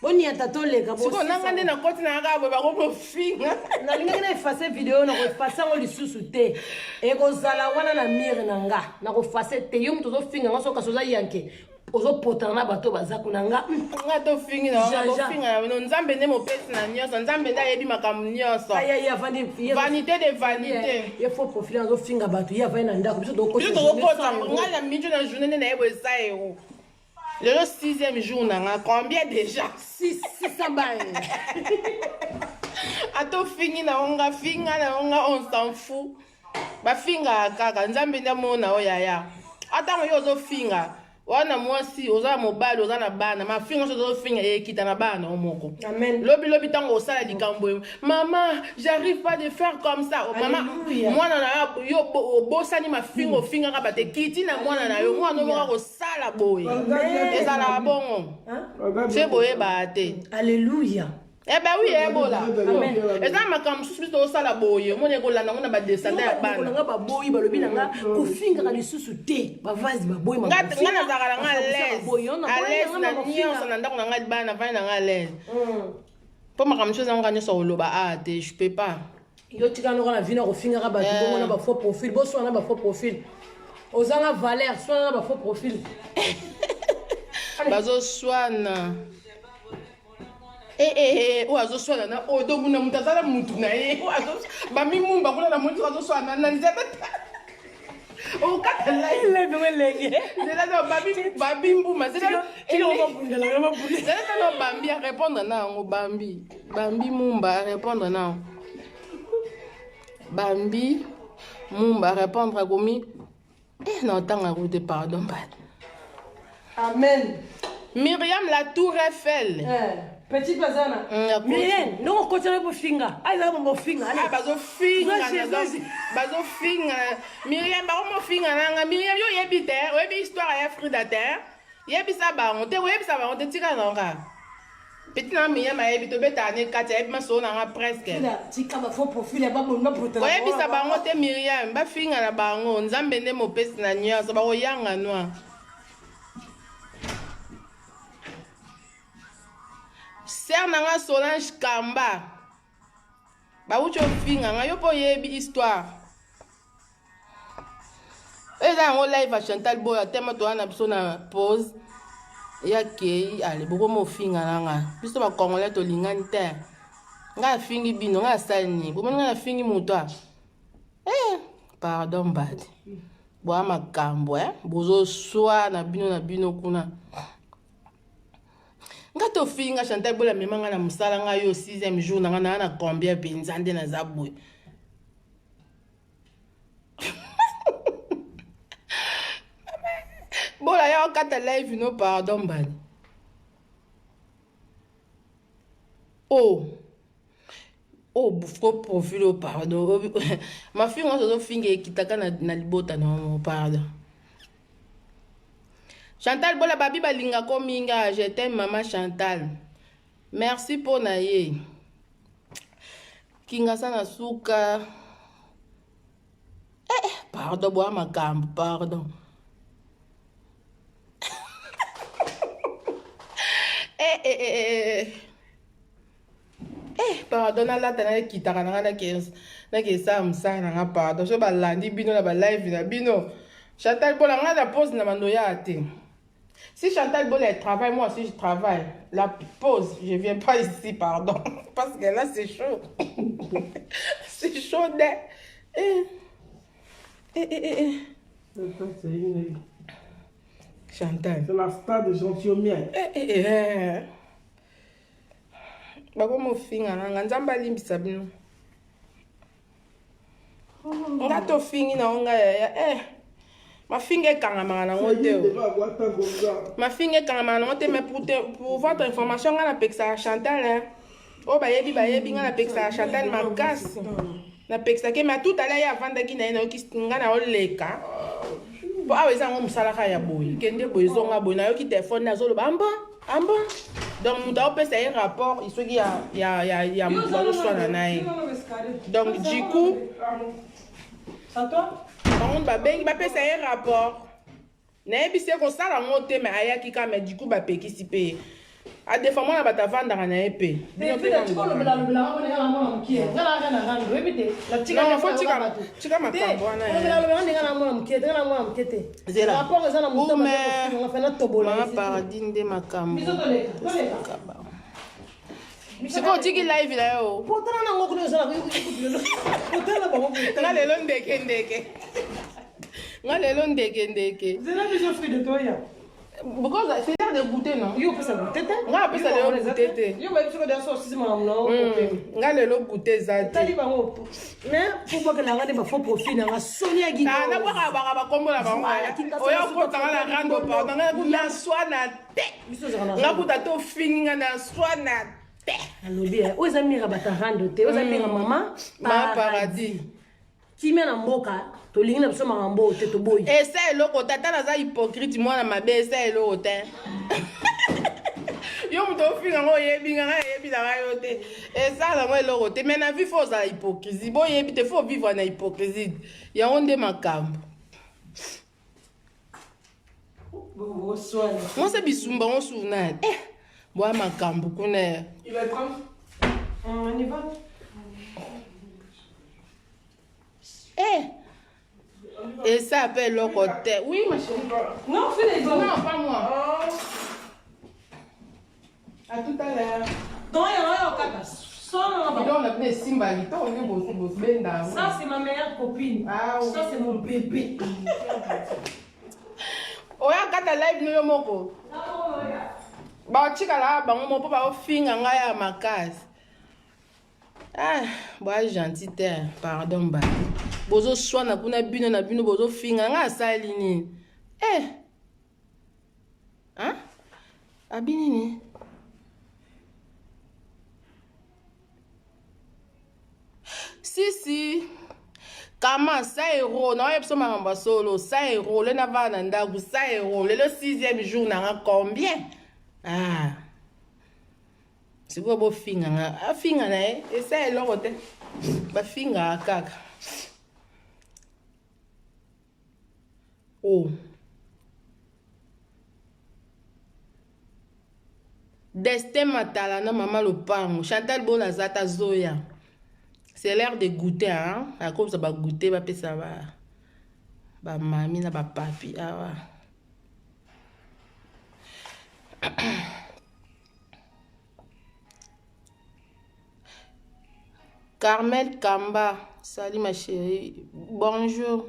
boniata toleka siko nanga nde na koti na ngabo bakofinga nalinga na effacer video na koeffacer ngo lisusu te ekozala wana na mire na nga na koeffacer te yo mutu ozofinga nga soka soza yanke ozopotana na bato baza kuna nga tofingi na bofinga na nzambe nde mopesi na nyonso nzambe nde ayebi makambo nyonso vanité de vanité ye fo profil azofinga bato ye avai na ndako biso tokokota ngai na minjo na journée nde nayeba esa ero lelo 6e jour nanga combien déjà 600 balles atofingi na onga finga na onga on s'en fout bafinga kaka nzambe nde amona oyo yaya atango yo ozofinga wana mwasi oza mobali oza na bana mafinga so ozofinga ekita na bana omoko lobi ntango osala likambo mama j'arrive pas de faire comme ça mama mwana na yo obosani mafinga ofingaka bate kiti na mwana na yo mwana omoka kosala boye ezala bongo se boyeba te alleluya oui ebola eza makambo mosusu biso tosala boye omoni ekolanda ngo na badescende ya bana nga baboyi balobi na nga kofingaka lisusu te bavasi baboyi nga nazalaka na nga alese na nyonso na ndako na nga bana vani na nga alese mpo makambo mosusu ezango nga nyonso koloba te je peux pas yo tikana oka na vi na kofingaka bato bongo na bafaux profil boswana na bafaux profil ozanga valeur swana na bafaux profil bazoswana oyo azoswana na oyo tobuna moto azala mutu na ye bamimumba kuna na motu azoswana na nzete okatalaelenge babimbuma zelekano bambi arépondre na yango bambi mumba arépondre na yango bambi mumba arépondre akomi na otanga kute pardon bad amen Myriam la Tour Eiffel petit bazana Myriam non continue pour finga aiza mo finga bazofinga Myriam ba mo finga nanga Myriam yo yebite oyebi histoire ya Frida terre yebisa bango te oyebisa bango te tika nanga petit na Myriam ayebi to betane kati ayebi maso nanga presque tika ba faux profil ya ba bonno protela oyebisa bango te Myriam ba finga na bango nzambe nde mopesi na nyonso ba oyanga noa ser nanga Solange Kamba bauti ofinga nga yo mpo oyebi histoire eza yango live a Chantal Boya tema towana biso na pause ya kei ale bokomi ofinga nanga biso bakongolais tolingani te nga afingi bino nga asali nini bomoni nga nafingi moto pardon bad boya makambo bozoswa na bino kuna nga tofinga Chantal Bola memanga na musala nga yo 6e jour na nga na combien penza nde na zabwe Bola ya okata live no pardon bani Oh, bouffo profil, oh, pardon. Ma fille, moi, je suis qui t'a na libota, non, pardon. Chantal, bola babi balinga kominga, je t'aime, maman Chantal. Merci pour naye. Kinga sana suka. Pardon, bois ma gamme, pardon. Pardon, na la tana kitaka na ke sam sa na pardon. Je balandi bino na ba live na bino. Chantal Bola nga la pause na mandoya te. Si Chantal Bola elle travaille, moi aussi je travaille. La pause, je viens pas ici, pardon. Parce que là c'est chaud. C'est chaud, Chantal. C'est la star de gentilhomme. Bako mo finga na nzamba limbisa bino. Nga to fingi na onga ya ma finga kanga na ngote. Ma finga kanga na ngote mais pour votre information nga na peksa Chantal hein. Oh ba yebi nga na peksa Chantal makas. Na peksa ke ma tout à l'heure ya vanda ki na ina ki nga na oleka. Po aweza ngo musala ya boy. Kende boy zonga boy na yo ki téléphone na zolo bamba. Amba. Donc, nous avons fait un rapport, il y a donc, du coup, on va faire un rapport. Mais du coup, à des fois, on va vendre dans un épée. Non, because c'est l'air de goûter, non? Yo, peut ça goûter, t'es? Nga peut ça le goûter, Yo, mais tu peux dire ça aussi, non? Nga le goûter, ça. Mais pourquoi que la reine va faire profil dans la Sonia Guido? Ah, n'a pas combo la banque. Oya ko tanga la rando pardon. Nga ku na swa na te. Nga ku ta to fini nga na swa na te. Alobi, aux amis rabata rando te, aux amis maman, ma paradis. Qui met en boca? Tolingi na biso makambo te to boy. Esa eloko tata na za hypocrite mwana mabe esa eloko te. Yo muto finga ngo yebi nga yebi la yo te. Esa la ngo eloko te mais na vie faut za hypocrisie. Bo yebi te faut vivre na hypocrisie. Ya onde makambo. Moi c'est bisumba on souvena. Boa makambo kuna. Il va prendre. On y va. Et ça appelle le côté. Oui, ma chérie. Non, fais les Non, pas moi. À tout à l'heure. Non, il y a un caca. On a pris Simba, on est boss benda. Ça, c'est ma meilleure copine. Ah, oui. Ça, c'est mon bébé. Oya kata live no moko. Ba chika la ba mo pa finga ngaya makasi. Ah, bois gentil terre, pardon ba. Bozo soin na kuna bino na bino bozo finga nga sali ni. Hein? Abini ni. Si. Kama sa euro na yepso maramba solo sa euro le na vana ndagu sa euro le 6e jour na combien? Ah. C'est quoi beau finga nga a finga na e sa eloko te ba finga kaka. Oh. Destin matala na mama lopango Chantal Bola zata zoya. C'est l'air de goûter, hein? À cause ça va goûter, va payer ça va. Bah, mamie, na ba papi, ah ouais. Carmel Kamba, salut ma chérie. Bonjour.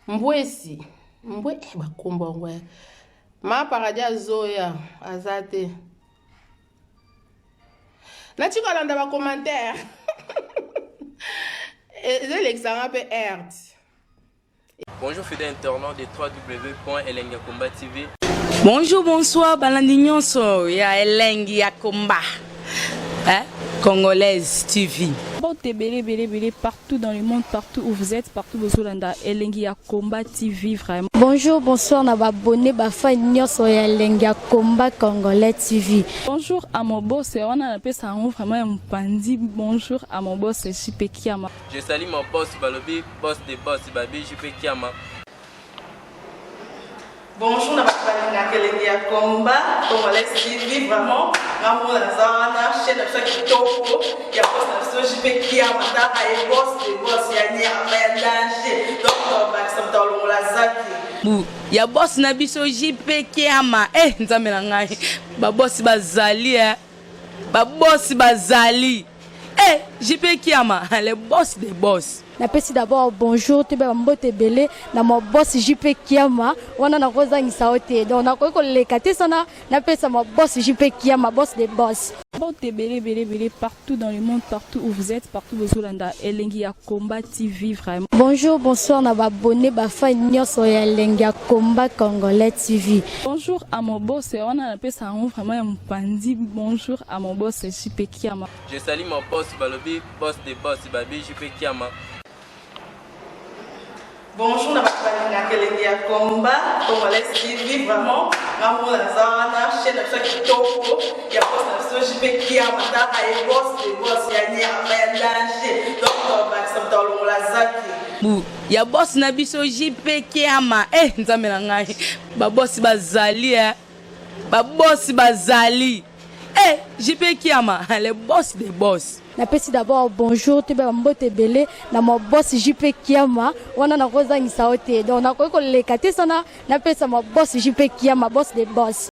Mbwesi. Mbwe, bah, combo, ouais. Ma paradis Zoya, azate. Tu as un commentaire. Bonjour fidèles internautes de www.elengiakomba TV. Bonjour, bonsoir, balandinyoso ya Elengi Yakomba. hein? Congolaise TV. Bon, t'es belé partout dans le monde, partout où vous êtes, partout où vous êtes, Elengi ya Combat TV vraiment. Bonjour, bonsoir, na abonné bafa nyonso ya Elengi ya Combat Congolais TV. Bonjour à mon boss, on a appelé ça vraiment un pandi. Bonjour à mon boss, JP Kiama. Je salue mon boss Balobi, boss des boss Babi, JP Kiama. Bonjour, na Elengi ya Combat Congolais TV vraiment. Ngamo na zana chaîne ça qui topo ya boss na JP Kiama ta ay boss des boss ya ni ya danger. Donc ba ça tolo la zaki. Bu ya boss na biso JP Kiama. Nzambe na ngai. Ba boss bazali ba boss bazali. JP Kiama, le boss des boss. Napesi d'abord bonjour, tu peux mbote belé na mon boss JP Kiama. Wana na kozangisa ote. Donc na ko lekate sana napesa mon boss JP Kiama, boss des boss. Bon, t'es belé partout dans le monde, partout où vous êtes, partout où vous êtes, Elengi ya Combat TV vraiment. Bonjour, bonsoir, na abonné bafa nyonso ya Elengi ya Combat Congolais TV. Bonjour à mon boss, on a appelé ça vraiment un pandi. Bonjour à mon boss, JP Kiama. Je salue mon boss Balobi, boss des boss Babi, JP Kiama. Bonjour, na Elengi ya Combat Congolais TV vraiment. Ngamo na zana chaîne ça qui topo ya boss na JP Kiama ta ay boss des boss ya ni ya danger. Donc ba ça tolo la zaki. Bu ya boss na biso JP Kiama. Nzambe na ngai. Ba boss bazali ba boss bazali. JP Kiama, le boss des boss. Napesi d'abord bonjour, tu peux mbote belé na mon boss JP Kiama. Wana na kozangisa ote. Donc na ko lekate sana napesa mon boss JP Kiama, boss des boss.